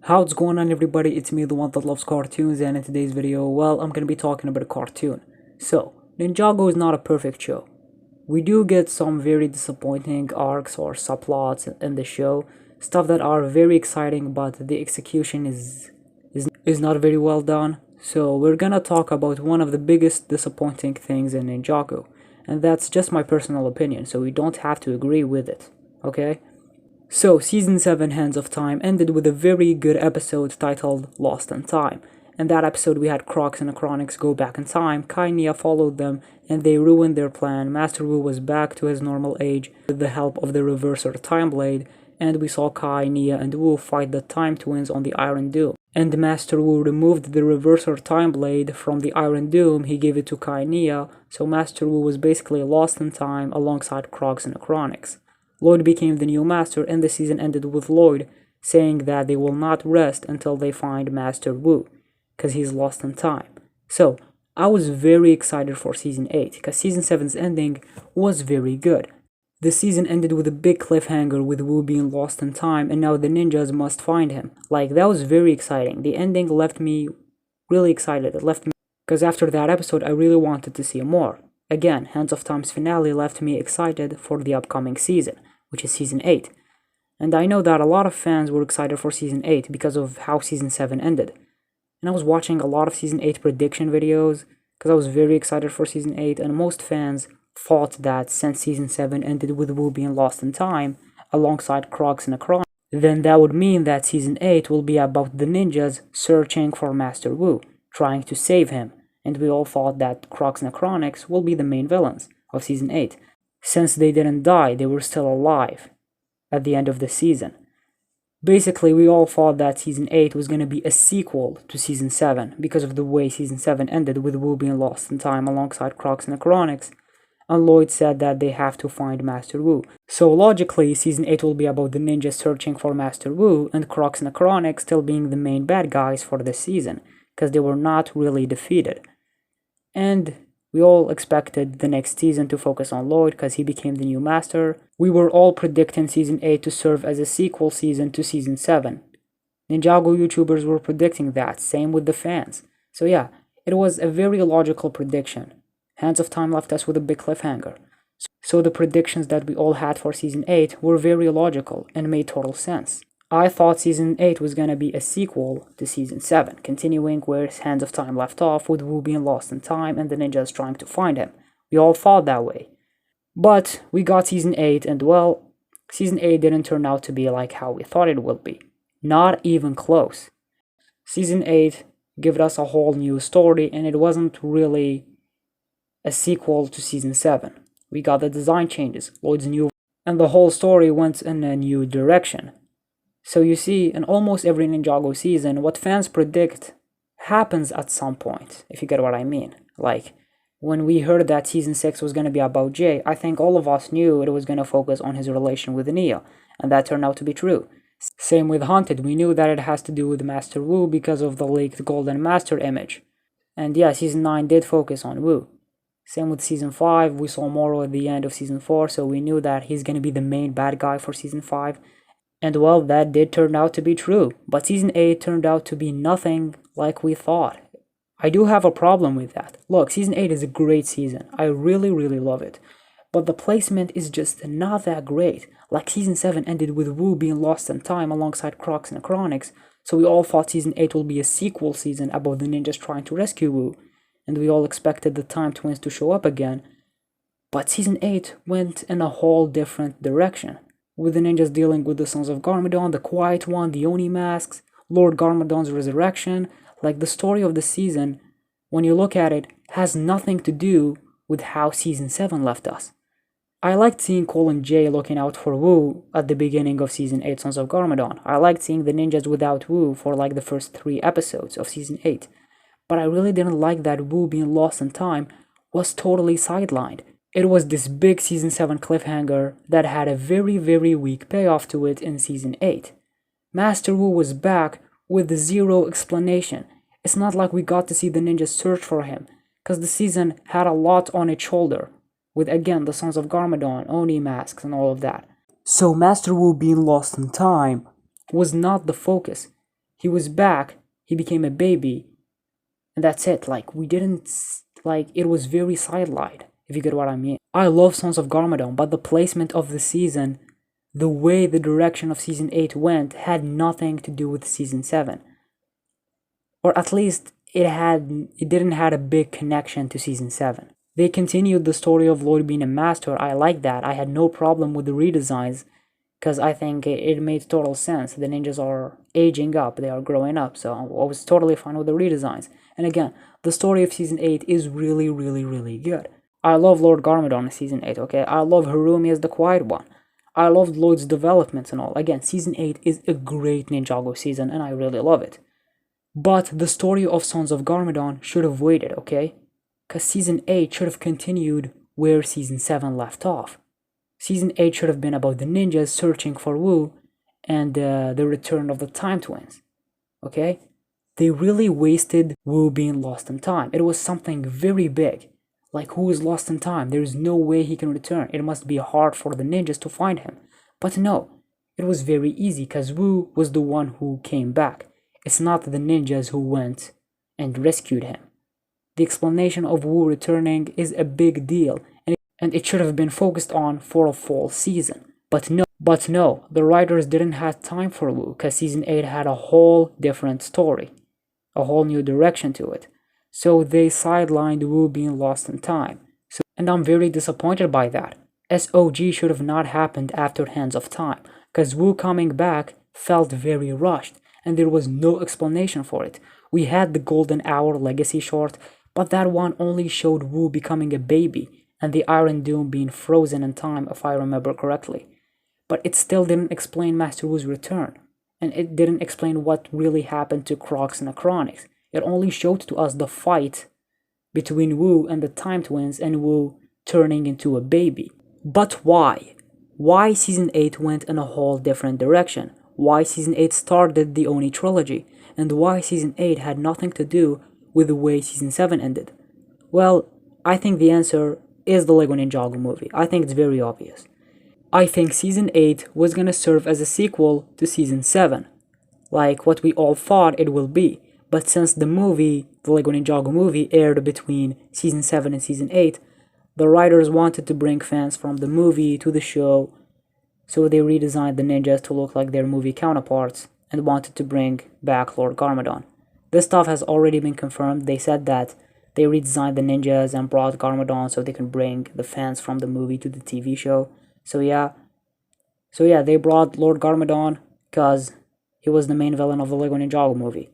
How's going on, everybody? It's me, the one that loves cartoons, and in today's video, well, I'm gonna be talking about a cartoon. So, Ninjago is not a perfect show. We do get some very disappointing arcs or subplots in the show, stuff that are very exciting, but the execution is not very well done. So, we're gonna talk about one of the biggest disappointing things in Ninjago, and that's just my personal opinion, so you don't have to agree with it, okay? So, Season 7 Hands of Time ended with a very good episode titled Lost in Time. In that episode, we had Crocs and the Chronics go back in time, Kai and Nia followed them, and they ruined their plan. Master Wu was back to his normal age with the help of the Reverser Time Blade, and we saw Kai, Nia, and Wu fight the Time Twins on the Iron Doom. And Master Wu removed the Reverser Time Blade from the Iron Doom, he gave it to Kai and Nia, so Master Wu was basically lost in time alongside Crocs and the Chronics. Lloyd became the new master, and the season ended with Lloyd saying that they will not rest until they find Master Wu, because he's lost in time. So, I was very excited for Season 8, because Season 7's ending was very good. The season ended with a big cliffhanger with Wu being lost in time, and now the ninjas must find him. Like, that was very exciting. The ending left me really excited. It left me, because after that episode, I really wanted to see more. Again, Hands of Time's finale left me excited for the upcoming season, which is Season 8. And I know that a lot of fans were excited for Season 8 because of how Season 7 ended. And I was watching a lot of Season 8 prediction videos because I was very excited for Season 8, and most fans thought that since Season 7 ended with Wu being lost in time alongside Crocs and Akron, then that would mean that Season 8 will be about the ninjas searching for Master Wu, trying to save him, and we all thought that Crocs and Chronics will be the main villains of Season 8. Since they didn't die, they were still alive at the end of the season. Basically, we all thought that Season 8 was going to be a sequel to Season 7 because of the way Season 7 ended with Wu being lost in time alongside Crocs and the Chronics, and Lloyd said that they have to find Master Wu. So logically, Season 8 will be about the ninjas searching for Master Wu and Crocs and the Chronics still being the main bad guys for this season, because they were not really defeated. And we all expected the next season to focus on Lloyd because he became the new master. We were all predicting Season 8 to serve as a sequel season to Season 7. Ninjago YouTubers were predicting that, same with the fans. So yeah, it was a very logical prediction. Hands of Time left us with a big cliffhanger. So the predictions that we all had for Season 8 were very logical and made total sense. I thought Season 8 was gonna be a sequel to Season 7, continuing where Hands of Time left off with Wu being lost in time and the ninjas trying to find him. We all thought that way. But we got Season 8 and well, Season 8 didn't turn out to be like how we thought it would be. Not even close. Season 8 gave us a whole new story and it wasn't really a sequel to Season 7. We got the design changes, Lloyd's new, and the whole story went in a new direction. So you see, in almost every Ninjago season, what fans predict happens at some point, if you get what I mean. Like, when we heard that Season 6 was going to be about Jay, I think all of us knew it was going to focus on his relation with Nia, and that turned out to be true. Same with Haunted, we knew that it has to do with Master Wu because of the leaked Golden Master image. And yeah, Season 9 did focus on Wu. Same with Season 5, we saw Moro at the end of Season 4, so we knew that he's going to be the main bad guy for Season 5. And well, that did turn out to be true, but Season 8 turned out to be nothing like we thought. I do have a problem with that. Look, Season 8 is a great season. I really love it. But the placement is just not that great. Like Season 7 ended with Wu being lost in time alongside Crocs and the Chronics, so we all thought Season 8 will be a sequel season about the ninjas trying to rescue Wu, and we all expected the Time Twins to show up again. But Season 8 went in a whole different direction, with the ninjas dealing with the Sons of Garmadon, the Quiet One, the Oni masks, Lord Garmadon's resurrection. Like, the story of the season, when you look at it, has nothing to do with how Season 7 left us. I liked seeing Cole and Jay looking out for Wu at the beginning of Season 8 Sons of Garmadon. I liked seeing the ninjas without Wu for like the first 3 episodes of Season 8. But I really didn't like that Wu being lost in time was totally sidelined. It was this big Season 7 cliffhanger that had a very weak payoff to it in Season 8. Master Wu was back with zero explanation. It's not like we got to see the ninjas search for him, because the season had a lot on its shoulder, with again the Sons of Garmadon, Oni masks and all of that. So Master Wu being lost in time was not the focus. He was back, he became a baby, and that's it. Like, we didn't, like, it was very sidelined, if you get what I mean. I love Sons of Garmadon, but the placement of the season, the way the direction of season 8 went, had nothing to do with season 7. Or at least it didn't have a big connection to season 7. They continued the story of Lloyd being a master. I like that. I had no problem with the redesigns because I think it made total sense. The ninjas are aging up, they are growing up, so I was totally fine with the redesigns. And again, the story of season 8 is really, really, really good. I love Lord Garmadon in season 8, okay? I love Harumi as the quiet one. I loved Lloyd's developments and all. Again, season 8 is a great Ninjago season and I really love it. But the story of Sons of Garmadon should have waited, okay? Because season 8 should have continued where season 7 left off. Season 8 should have been about the ninjas searching for Wu and the return of the Time Twins, okay? They really wasted Wu being lost in time. It was something very big. Like, who is lost in time? There is no way he can return. It must be hard for the ninjas to find him. But no, it was very easy because Wu was the one who came back. It's not the ninjas who went and rescued him. The explanation of Wu returning is a big deal, and it should have been focused on for a fall season. But no, the writers didn't have time for Wu because season 8 had a whole different story, a whole new direction to it. So they sidelined Wu being lost in time. And I'm very disappointed by that. SOG should have not happened after Hands of Time, because Wu coming back felt very rushed, and there was no explanation for it. We had the Golden Hour Legacy short, but that one only showed Wu becoming a baby, and the Iron Doom being frozen in time, if I remember correctly. But it still didn't explain Master Wu's return, and it didn't explain what really happened to Crocs and Acronics. It only showed to us the fight between Wu and the Time Twins and Wu turning into a baby. But why? Why season 8 went in a whole different direction? Why season 8 started the Oni trilogy? And why season 8 had nothing to do with the way season 7 ended? Well, I think the answer is the Lego Ninjago movie. I think it's very obvious. I think season 8 was gonna serve as a sequel to season 7, like what we all thought it will be. But since the movie, the Lego Ninjago movie, aired between season 7 and season 8, the writers wanted to bring fans from the movie to the show, so they redesigned the ninjas to look like their movie counterparts and wanted to bring back Lord Garmadon. This stuff has already been confirmed. They said that they redesigned the ninjas and brought Garmadon so they can bring the fans from the movie to the TV show. So yeah, they brought Lord Garmadon because he was the main villain of the Lego Ninjago movie.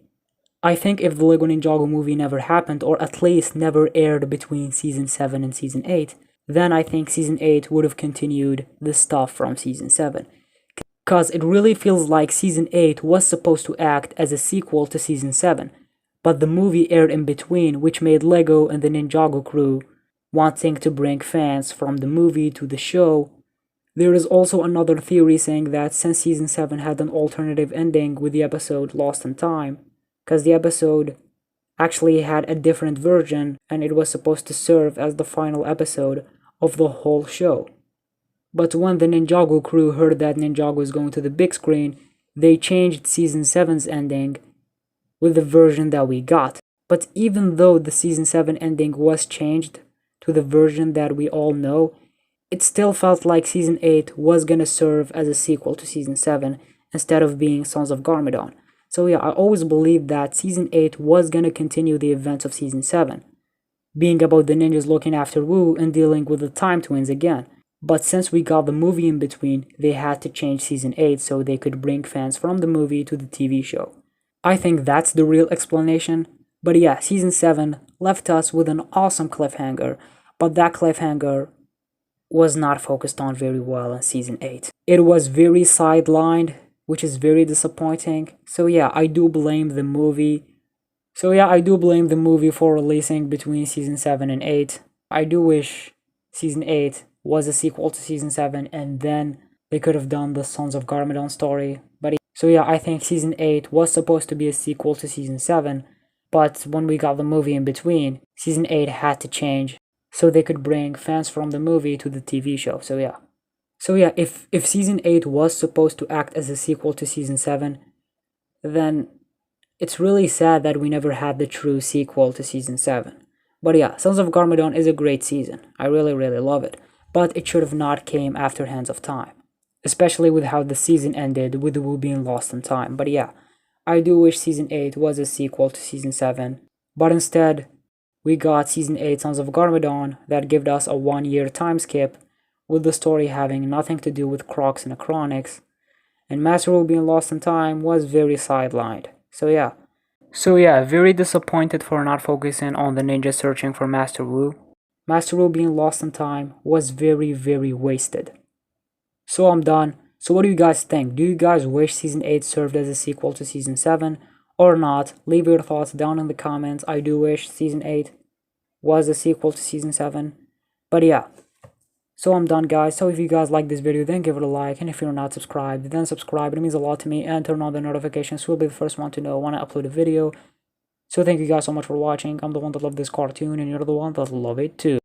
I think if the Lego Ninjago movie never happened, or at least never aired between season 7 and season 8, then I think season 8 would have continued the stuff from season 7. Because it really feels like season 8 was supposed to act as a sequel to season 7, but the movie aired in between, which made Lego and the Ninjago crew wanting to bring fans from the movie to the show. There is also another theory saying that since season 7 had an alternative ending with the episode Lost in Time, because the episode actually had a different version and it was supposed to serve as the final episode of the whole show. But when the Ninjago crew heard that Ninjago was going to the big screen, they changed season 7's ending with the version that we got. But even though the season 7 ending was changed to the version that we all know, it still felt like season 8 was gonna serve as a sequel to season 7 instead of being Sons of Garmadon. So yeah, I always believed that season 8 was gonna continue the events of season 7, being about the ninjas looking after Wu and dealing with the Time Twins again. But since we got the movie in between, they had to change season 8 so they could bring fans from the movie to the TV show. I think that's the real explanation. But yeah, season 7 left us with an awesome cliffhanger, but that cliffhanger was not focused on very well in season 8. It was very sidelined, which is very disappointing. So yeah, I do blame the movie. For releasing between season 7 and 8. I do wish season 8 was a sequel to season 7 and then they could have done the Sons of Garmadon story. So yeah, I think season 8 was supposed to be a sequel to season 7, but when we got the movie in between, season 8 had to change so they could bring fans from the movie to the TV show. So yeah, if season 8 was supposed to act as a sequel to season 7, then It's really sad that we never had the true sequel to Season 7. But yeah, Sons of Garmadon is a great season. I really love it. But it should have not came after Hands of Time. Especially with how the season ended with Wu being lost in time. But yeah, I do wish Season 8 was a sequel to Season 7. But instead, we got Season 8 Sons of Garmadon that gave us a 1-year time skip, with the story having nothing to do with Crocs and Acronics, and Master Wu being lost in time was very sidelined. So yeah, very disappointed for not focusing on the ninja searching for Master Wu. Master Wu being lost in time was very wasted. So I'm done. So what do you guys think? Do you guys wish Season 8 served as a sequel to Season 7 or not? Leave your thoughts down in the comments. I do wish Season 8 was a sequel to Season 7. But yeah. So I'm done, guys. So if you guys like this video, then give it a like, and if you're not subscribed, then subscribe. It means a lot to me, and turn on the notifications so you'll be the first one to know when I upload a video. So thank you guys so much for watching. I'm the one that loved this cartoon, and you're the one that love it too.